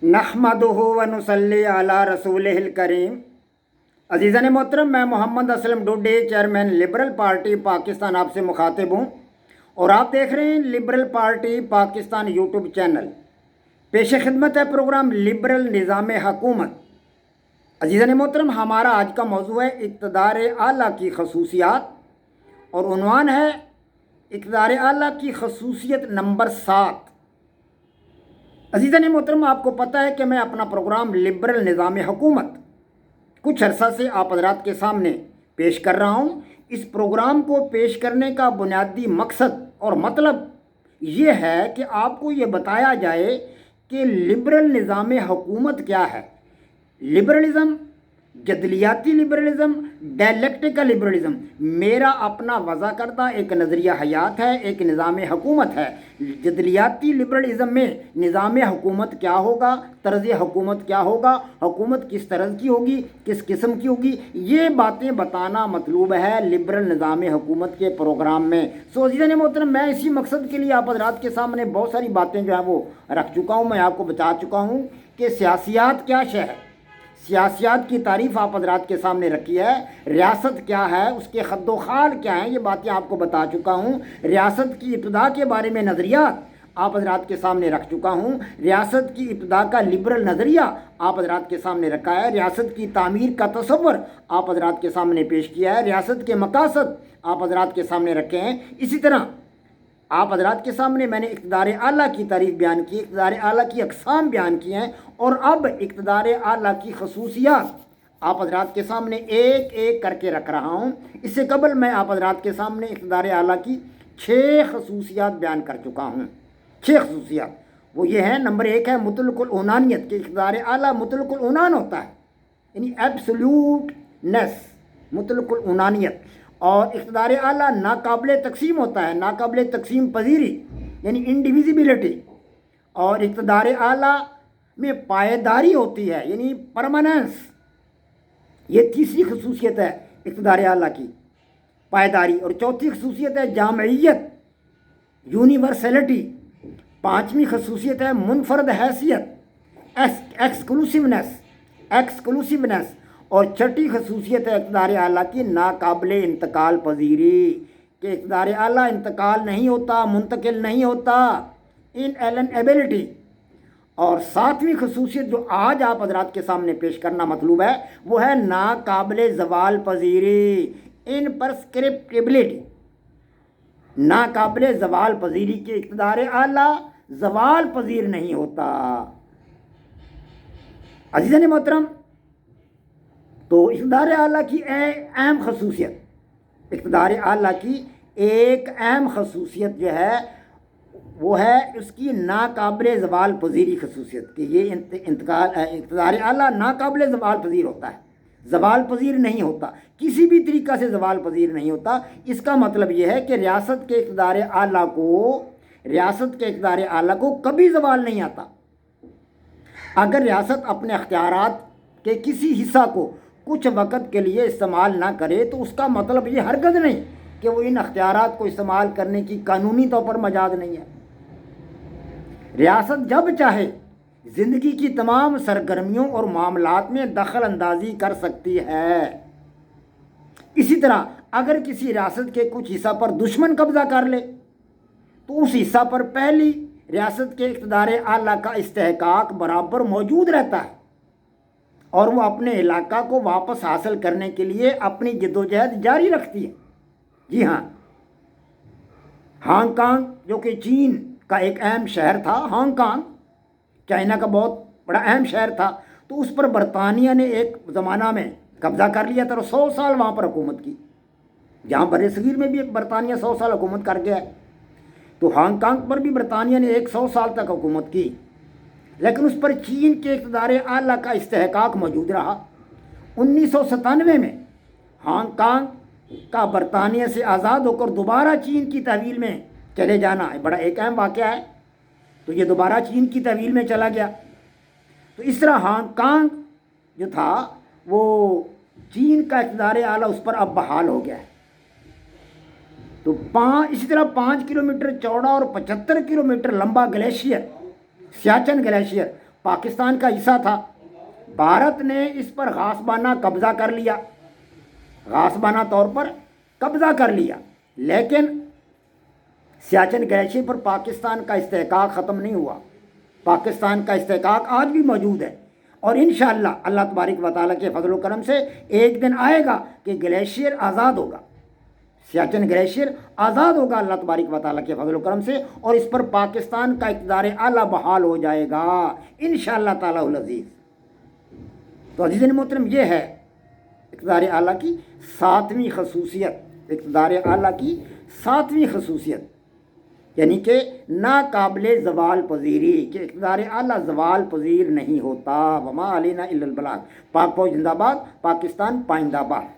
नहमदुहु व नुसल्ली अला रसूलिहिल करीम। अजीज़ान मोहतरम, मैं Mohammad Aslam Dode, chairman liberal party Pakistan आपसे मुखातिब हूँ और आप देख रहे हैं liberal party Pakistan YouTube channel. पेश खिदमत है प्रोग्राम लिबरल निज़ाम हकूमत। अजीज़ान मोहतरम, हमारा आज का मौजू है इक़्तिदार आला की खसूसियात और उन्वान है इक़्तिदार आला की खसूसियत नंबर 7। अजीज़ान मोहतरम, आपको पता है कि मैं अपना प्रोग्राम लिबरल निज़ाम हुकूमत कुछ अरसा से आप हज़रात के सामने पेश कर रहा हूँ। इस प्रोग्राम को पेश करने का बुनियादी मकसद और मतलब ये है कि आपको ये बताया जाए कि लिबरल निज़ाम हुकूमत क्या है। लिबरलिज़म, जदलियाती लिबरलिज़म, डायलेक्टिकल लिबरलिज़म मेरा अपना वज़ा करदा एक नज़रिया हयात है, एक निज़ाम हुकूमत है। जदलियाती लिबरलिज़म में निज़ाम हुकूमत क्या होगा, तर्ज़ हुकूमत क्या होगा, हुकूमत किस तरह की होगी, किस किस्म की होगी, ये बातें बताना मतलूब है लिबरल निज़ाम हुकूमत के प्रोग्राम में। सो अज़ीज़ान मोहतरम, मैं इसी मकसद के लिए आप हज़रात के सामने बहुत सारी बातें जो है वो रख चुका हूँ। मैं आपको बता चुका हूँ कि सियासियात क्या शय है, सियासियात की तारीफ़ आप हज़रात के सामने रखी है। रियासत क्या है, उसके खद्दोखाल क्या हैं, ये बातें आपको बता चुका हूँ। रियासत की इब्तिदा के बारे में नज़रियात आप हज़रात के सामने रख चुका हूँ। रियासत की इब्तिदा का लिबरल नज़रिया आप हज़रात के सामने रखा है। रियासत की तामीर का तसव्वुर आप हज़रात के सामने पेश किया है। रियासत के मकासद आप हज़रात के सामने रखे हैं। इसी तरह आप हज़रात के सामने मैंने इक़्तिदार आला की तारीफ़ बयान की, इक़्तिदार आला की अक़साम बयान की हैं और अब इक़्तिदार आला की खसूसियात आप हज़रात के सामने एक एक करके रख रहा हूँ। इससे कबल मैं आप हज़रात के सामने इक़्तिदार आला की 6 खसूसियात बयान कर चुका हूँ। 6 खसूसियात वो ये हैं। नंबर 1 है मुतलकुल उनानियत, कि इक़्तिदार आला मुतलकुल उनान होता है, यानी एब्सोल्यूटनेस, मुतलकुल उनानियत। और इक़्तिदार आला नाकाबिल तकसीम होता है, नाकाबिल तकसीम पजीरी, यानी इंडिविजिबिलिटी। और इक़्तिदार आला में पायदारी होती है, यानी परमानेंस। ये तीसरी खसूसियत है इक़्तिदार आला की, पायदारी। और चौथी खसूसियत है जामइयत, यूनिवर्सलिटी। पाँचवीं खसूसियत है मुनफरद हैसियत, एक्सक्लूसिवनेस, एक्सक्लूसिवनेस। और छठी खसूसियत है इक़्तिदार आला की नाकाबिल इंतकाल पजीरी, कि इक़्तिदार आला इंतकाल नहीं होता, मुंतकिल नहीं होता, इनएलिएनेबिलिटी। और 7वीं खसूसियत जो आज आप हज़रात के सामने पेश करना मतलूब है वो है नाकाबिल ज़वाल पजीरी, इनप्रस्क्रिप्टिबिलिटी। नाकाबिल ज़वाल पजीरी के इक़्तिदार आला ज़वाल पजीर नहीं होता। अज़ीज़ान मोहतरम, तो इक़्तिदार आला की अहम खसूसियत, इक़्तिदार आला की एक अहम खसूसियत जो है वो है उसकी नाकाबिल ज़वाल पजीरी खसूसियत, कि ये इक़्तिदार आला नाकाबिल ज़वाल पजीर होता है, ज़वाल पजीर नहीं होता, किसी भी तरीक़ा से ज़वाल पजीर नहीं होता। इसका मतलब ये है कि रियासत के इक़्तिदार आला को कभी ज़वाल नहीं आता। अगर रियासत अपने अख्तियारात के किसी हिस्सा को कुछ वक़्त के लिए इस्तेमाल ना करे तो उसका मतलब ये हरगज़ नहीं कि वो इन अख्तियारात को इस्तेमाल करने की कानूनी तौर पर मजाज नहीं है। रियासत जब चाहे ज़िंदगी की तमाम सरगर्मियों और मामलात में दखल अंदाजी कर सकती है। इसी तरह अगर किसी रियासत के कुछ हिस्सा पर दुश्मन कब्ज़ा कर ले तो उस हिस्सा पर पहली रियासत के इक़्तिदार आला का इस्तेहकाक बराबर मौजूद रहता है और वो अपने इलाका को वापस हासिल करने के लिए अपनी जद्दोजहद जारी रखती है। जी हाँ, हांगकांग जो कि चीन का एक अहम शहर था, हांगकांग चाइना का बहुत बड़ा अहम शहर था, तो उस पर बरतानिया ने एक ज़माना में कब्ज़ा कर लिया था और 100 साल वहाँ पर हुकूमत की। जहाँ बर सगीर में भी बरतानिया 100 साल हुकूमत कर गया है, तो हांगकांग पर भी बरतानिया ने 100 साल तक हुकूमत की, लेकिन उस पर चीन के इक़्तिदार आला का इस्तेहकाक मौजूद रहा। 1997 में हांगकांग का बरतानिया से आज़ाद होकर दोबारा चीन की तहवील में चले जाना बड़ा एक अहम वाक़या है। तो ये दोबारा चीन की तहवील में चला गया। तो इस तरह हांगकांग जो था वो चीन का इक़्तिदार आला उस पर अब बहाल हो गया है। तो इसी तरह 5 किलोमीटर चौड़ा और 75 किलोमीटर लंबा ग्लेशियर, सियाचन ग्लेशियर پاکستان کا حصہ تھا. بھارت نے اس پر غاصبانہ قبضہ کر لیا، غاصبانہ طور پر قبضہ کر لیا، لیکن سیاچن گلیشیئر پر پاکستان کا استحقاق ختم نہیں ہوا. پاکستان کا استحقاق آج بھی موجود ہے، اور انشاءاللہ اللہ تبارک و تعالیٰ کے فضل و کرم سے ایک دن آئے گا کہ گلیشیئر آزاد ہوگا، سیاچن گلیشیئر آزاد ہوگا اللہ تبارک و تعالیٰ کے فضل و کرم سے، اور اس پر پاکستان کا اقتدار اعلیٰ بحال ہو جائے گا انشاءاللہ تعالیٰ العزیز. تو عزیزان محترم، یہ ہے اقتدار اعلیٰ کی 7ویں خصوصیت، اقتدار اعلیٰ کی 7ویں خصوصیت، یعنی کہ ناقابل زوال پذیری، کہ اقتدار اعلیٰ زوال پذیر نہیں ہوتا. وما علینا الا البلاغ. پاک فوج زندہ باد، پاکستان پائندہ باد.